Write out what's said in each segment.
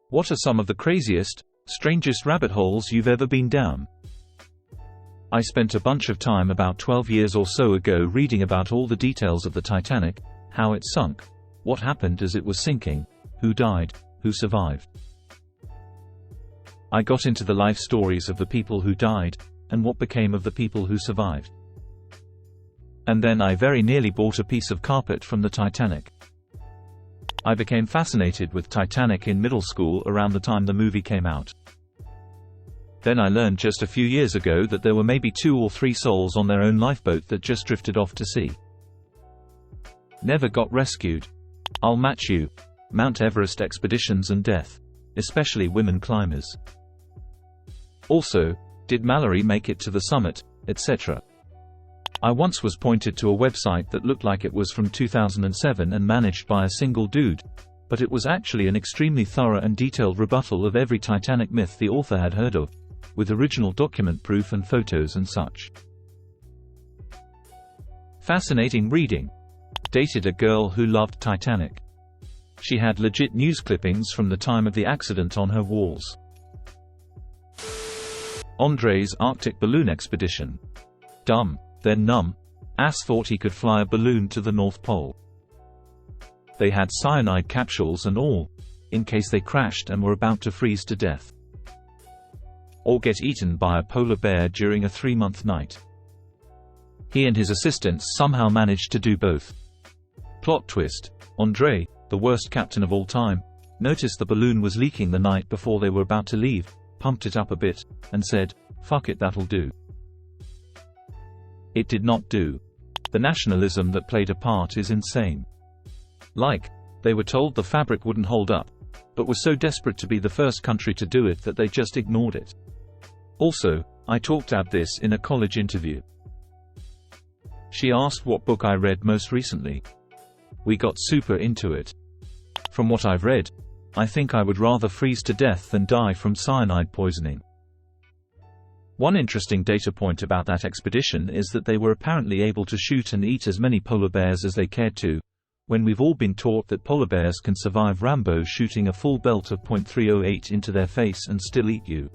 What are some of the craziest, strangest rabbit holes you've ever been down? I spent a bunch of time about 12 years or so ago reading about all the details of the Titanic, how it sunk, what happened as it was sinking, who died, who survived. I got into the life stories of the people who died, and what became of the people who survived. And then I very nearly bought a piece of carpet from the Titanic. I became fascinated with Titanic in middle school around the time the movie came out. Then I learned just a few years ago that there were maybe 2 or 3 souls on their own lifeboat that just drifted off to sea. Never got rescued. I'll match you. Mount Everest expeditions and death. Especially women climbers. Also, did Mallory make it to the summit, etc. I once was pointed to a website that looked like it was from 2007 and managed by a single dude, but it was actually an extremely thorough and detailed rebuttal of every Titanic myth the author had heard of, with original document proof and photos and such. Fascinating reading. Dated a girl who loved Titanic. She had legit news clippings from the time of the accident on her walls. Andre's Arctic balloon expedition. Dumb, then numb. Ass thought he could fly a balloon to the North Pole. They had cyanide capsules and all, in case they crashed and were about to freeze to death. Or get eaten by a polar bear during a 3-month night. He and his assistants somehow managed to do both. Plot twist: Andre, the worst captain of all time, noticed the balloon was leaking the night before they were about to leave, pumped it up a bit, and said, "Fuck it, that'll do." It did not do. The nationalism that played a part is insane. Like, they were told the fabric wouldn't hold up, but were so desperate to be the first country to do it that they just ignored it. Also, I talked about this in a college interview. She asked what book I read most recently. We got super into it. From what I've read, I think I would rather freeze to death than die from cyanide poisoning. One interesting data point about that expedition is that they were apparently able to shoot and eat as many polar bears as they cared to, when we've all been taught that polar bears can survive Rambo shooting a full belt of .308 into their face and still eat you.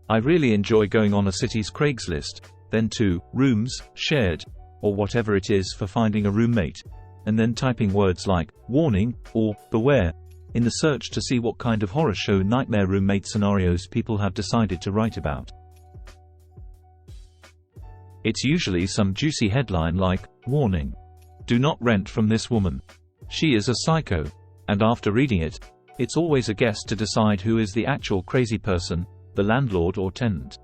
I really enjoy going on a city's Craigslist, then to rooms shared, or whatever it is, for finding a roommate, and then typing words like warning or beware in the search to see what kind of horror show nightmare roommate scenarios people have decided to write about. It's usually some juicy headline like, "Warning. Do not rent from this woman. She is a psycho." And after reading it, it's always a guess to decide who is the actual crazy person, the landlord or tenant.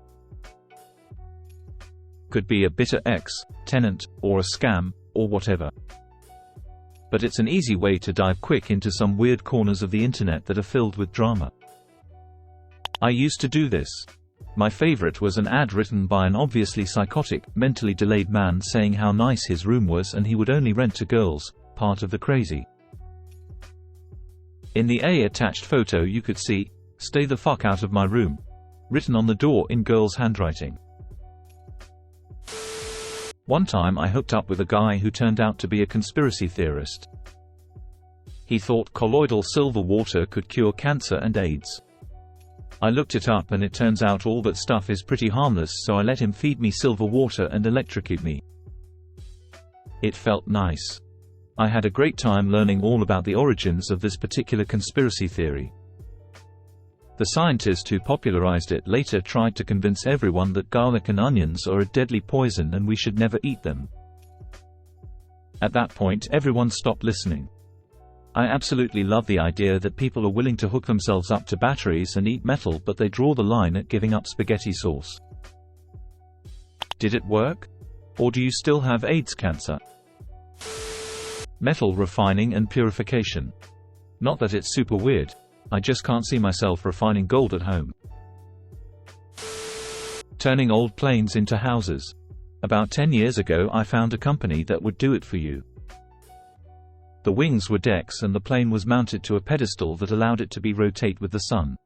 Could be a bitter ex-tenant, or a scam, or whatever. But it's an easy way to dive quick into some weird corners of the internet that are filled with drama. I used to do this. My favorite was an ad written by an obviously psychotic, mentally delayed man saying how nice his room was and he would only rent to girls, part of the crazy. In the attached photo you could see, "Stay the fuck out of my room," written on the door in girls' handwriting. One time I hooked up with a guy who turned out to be a conspiracy theorist. He thought colloidal silver water could cure cancer and AIDS. I looked it up and it turns out all that stuff is pretty harmless, so I let him feed me silver water and electrocute me. It felt nice. I had a great time learning all about the origins of this particular conspiracy theory. The scientist who popularized it later tried to convince everyone that garlic and onions are a deadly poison and we should never eat them. At that point everyone stopped listening. I absolutely love the idea that people are willing to hook themselves up to batteries and eat metal, but they draw the line at giving up spaghetti sauce. Did it work? Or do you still have AIDS cancer? Metal refining and purification. Not that it's super weird. I just can't see myself refining gold at home. Turning old planes into houses. About 10 years ago I found a company that would do it for you. The wings were decks and the plane was mounted to a pedestal that allowed it to be rotate with the sun.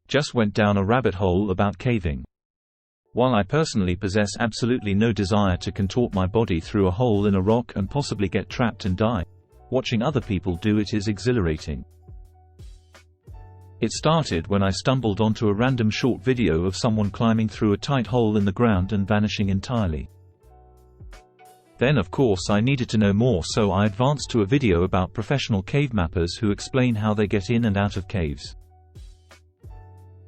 Just went down a rabbit hole about caving. While I personally possess absolutely no desire to contort my body through a hole in a rock and possibly get trapped and die, Watching other people do it is exhilarating. It started when I stumbled onto a random short video of someone climbing through a tight hole in the ground and vanishing entirely. Then of course I needed to know more, so I advanced to a video about professional cave mappers who explain how they get in and out of caves.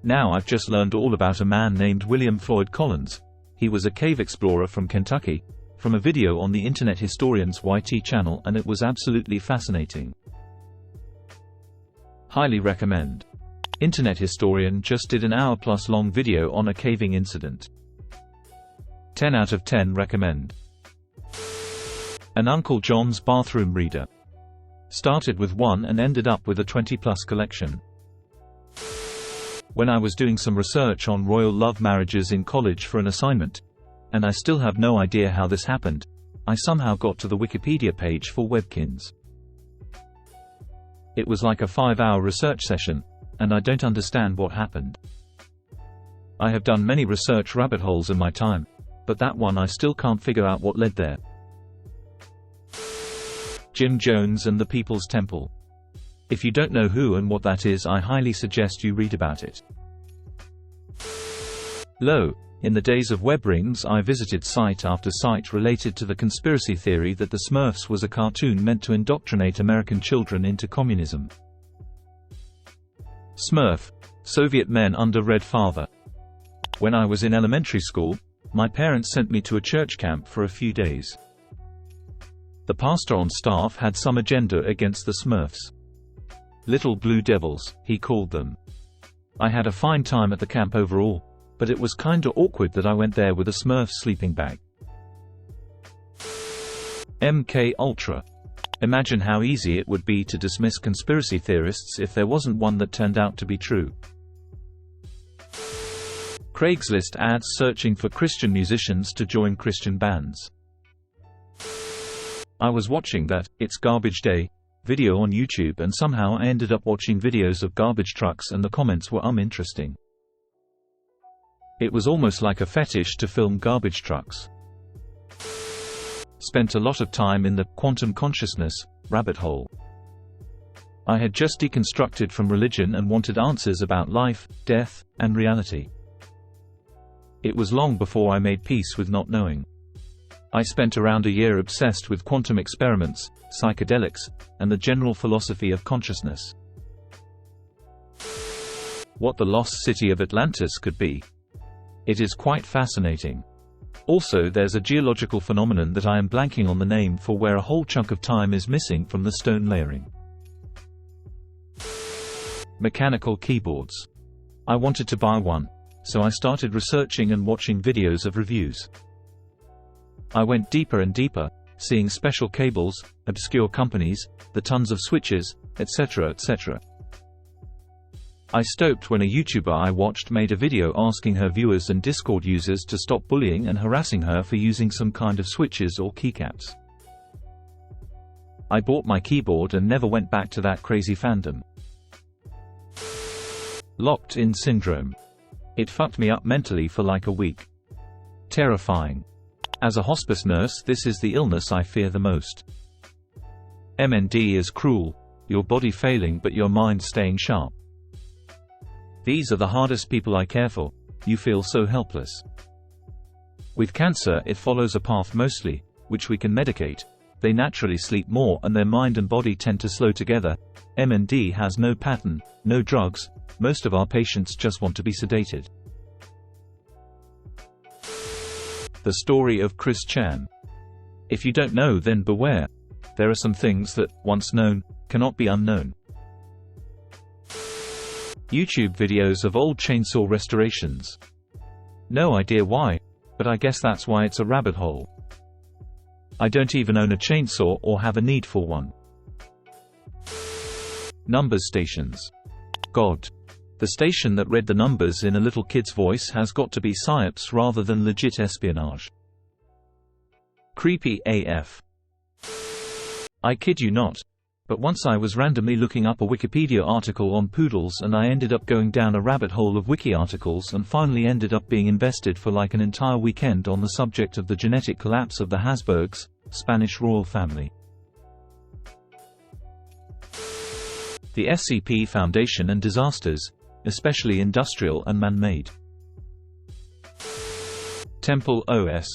Now I've just learned all about a man named William Floyd Collins. He was a cave explorer from Kentucky, from a video on the Internet Historian's YT channel, and it was absolutely fascinating. Highly recommend. Internet Historian just did an hour-plus long video on a caving incident. 10 out of 10 recommend. An Uncle John's Bathroom Reader. Started with one and ended up with a 20-plus collection. When I was doing some research on royal love marriages in college for an assignment, and I still have no idea how this happened, I somehow got to the Wikipedia page for Webkinz. It was like a 5-hour research session, and I don't understand what happened. I have done many research rabbit holes in my time, but that one I still can't figure out what led there. Jim Jones and the People's Temple. If you don't know who and what that is, I highly suggest you read about it. Lo, in the days of web rings I visited site after site related to the conspiracy theory that the Smurfs was a cartoon meant to indoctrinate American children into communism. Smurf, Soviet men under Red Father. When I was in elementary school, my parents sent me to a church camp for a few days. The pastor on staff had some agenda against the Smurfs. Little Blue Devils, he called them. I had a fine time at the camp overall, but it was kinda awkward that I went there with a Smurf sleeping bag. MK Ultra. Imagine how easy it would be to dismiss conspiracy theorists if there wasn't one that turned out to be true. Craigslist ads searching for Christian musicians to join Christian bands. I was watching that "It's Garbage Day" video on YouTube, and somehow I ended up watching videos of garbage trucks, and the comments were interesting. It was almost like a fetish to film garbage trucks. Spent a lot of time in the quantum consciousness rabbit hole. I had just deconstructed from religion and wanted answers about life, death, and reality. It was long before I made peace with not knowing. I spent around a year obsessed with quantum experiments, psychedelics, and the general philosophy of consciousness. What the lost city of Atlantis could be. It is quite fascinating. Also, there's a geological phenomenon that I am blanking on the name for, where a whole chunk of time is missing from the stone layering. Mechanical keyboards. I wanted to buy one, so I started researching and watching videos of reviews. I went deeper and deeper, seeing special cables, obscure companies, the tons of switches, etc., etc. I stopped when a YouTuber I watched made a video asking her viewers and Discord users to stop bullying and harassing her for using some kind of switches or keycaps. I bought my keyboard and never went back to that crazy fandom. Locked-in syndrome. It fucked me up mentally for like a week. Terrifying. As a hospice nurse, this is the illness I fear the most. MND is cruel, your body failing but your mind staying sharp. These are the hardest people I care for. You feel so helpless. With cancer, it follows a path mostly, which we can medicate. They naturally sleep more and their mind and body tend to slow together. MND has no pattern, no drugs. Most of our patients just want to be sedated. The story of Chris Chan. If you don't know, then beware. There are some things that, once known, cannot be unknown. YouTube videos of old chainsaw restorations. No idea why, but I guess that's why it's a rabbit hole. I don't even own a chainsaw or have a need for one. Numbers stations. God. The station that read the numbers in a little kid's voice has got to be psyops rather than legit espionage. Creepy AF. I kid you not. But once I was randomly looking up a Wikipedia article on poodles and I ended up going down a rabbit hole of wiki articles and finally ended up being invested for like an entire weekend on the subject of the genetic collapse of the Habsburgs, Spanish royal family. the SCP Foundation and disasters, especially industrial and man-made. Temple OS.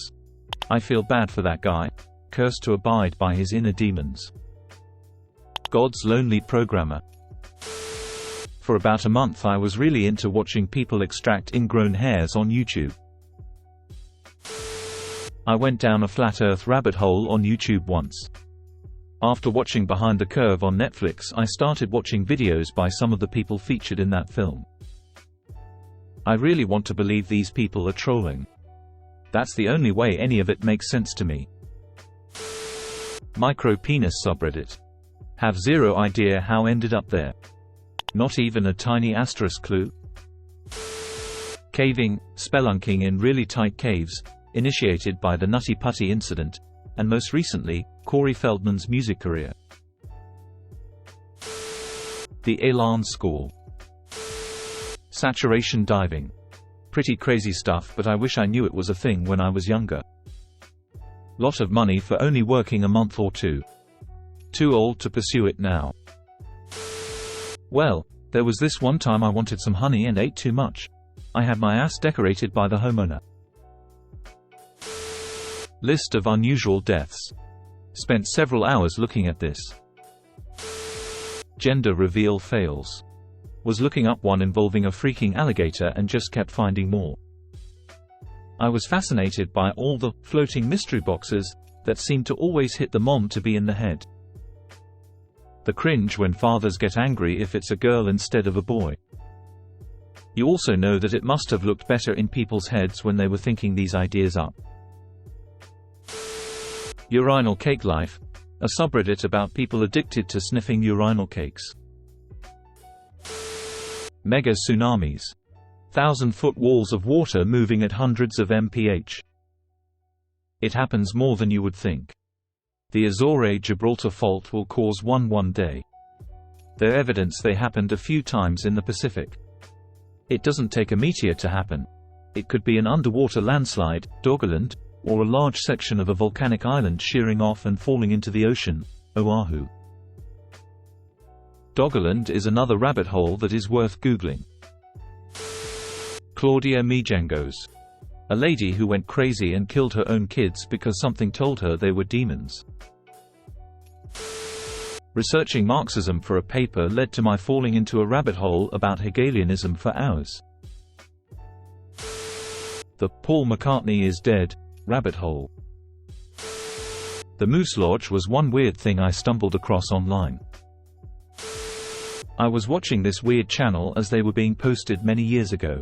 I feel bad for that guy, cursed to abide by his inner demons. God's Lonely Programmer. For about a month I was really into watching people extract ingrown hairs on YouTube. I went down a flat earth rabbit hole on YouTube once. After watching Behind the Curve on Netflix, I started watching videos by some of the people featured in that film. I really want to believe these people are trolling. That's the only way any of it makes sense to me. Micro-penis subreddit. Have zero idea how ended up there. Not even a tiny asterisk clue. Caving, spelunking in really tight caves, initiated by the Nutty Putty incident, and most recently, Corey Feldman's music career. The Elan School. Saturation diving. Pretty crazy stuff, but I wish I knew it was a thing when I was younger. Lot of money for only working a month or two. Too old to pursue it now. Well, there was this one time I wanted some honey and ate too much. I had my ass decorated by the homeowner. List of unusual deaths. Spent several hours looking at this. Gender reveal fails. Was looking up one involving a freaking alligator and just kept finding more. I was fascinated by all the floating mystery boxes that seemed to always hit the mom to be in the head. The cringe when fathers get angry if it's a girl instead of a boy. You also know that it must have looked better in people's heads when they were thinking these ideas up. Urinal cake life, a subreddit about people addicted to sniffing urinal cakes. Mega tsunamis. 1,000-foot walls of water moving at hundreds of mph. It happens more than you would think. The Azores-Gibraltar fault will cause one day. There's evidence they happened a few times in the Pacific. It doesn't take a meteor to happen. It could be an underwater landslide, Doggerland, or a large section of a volcanic island shearing off and falling into the ocean, Oahu. Doggerland is another rabbit hole that is worth Googling. Claudia Mijangos. A lady who went crazy and killed her own kids because something told her they were demons. Researching Marxism for a paper led to my falling into a rabbit hole about Hegelianism for hours. The Paul McCartney is dead rabbit hole. The Moose Lodge was one weird thing I stumbled across online. I was watching this weird channel as they were being posted many years ago.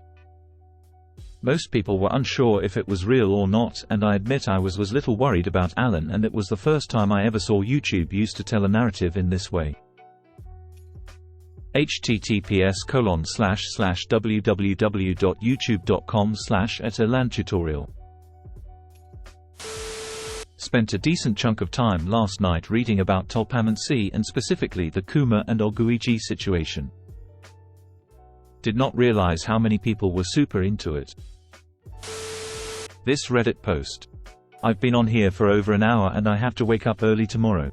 Most people were unsure if it was real or not, and I admit I was little worried about Alan, and it was the first time I ever saw YouTube used to tell a narrative in this way. https://www.youtube.com/@elantutorial. Spent a decent chunk of time last night reading about Tulpaman-C and specifically the Kuma and Oguiji situation. Did not realize how many people were super into it. This Reddit post. I've been on here for over an hour and I have to wake up early tomorrow.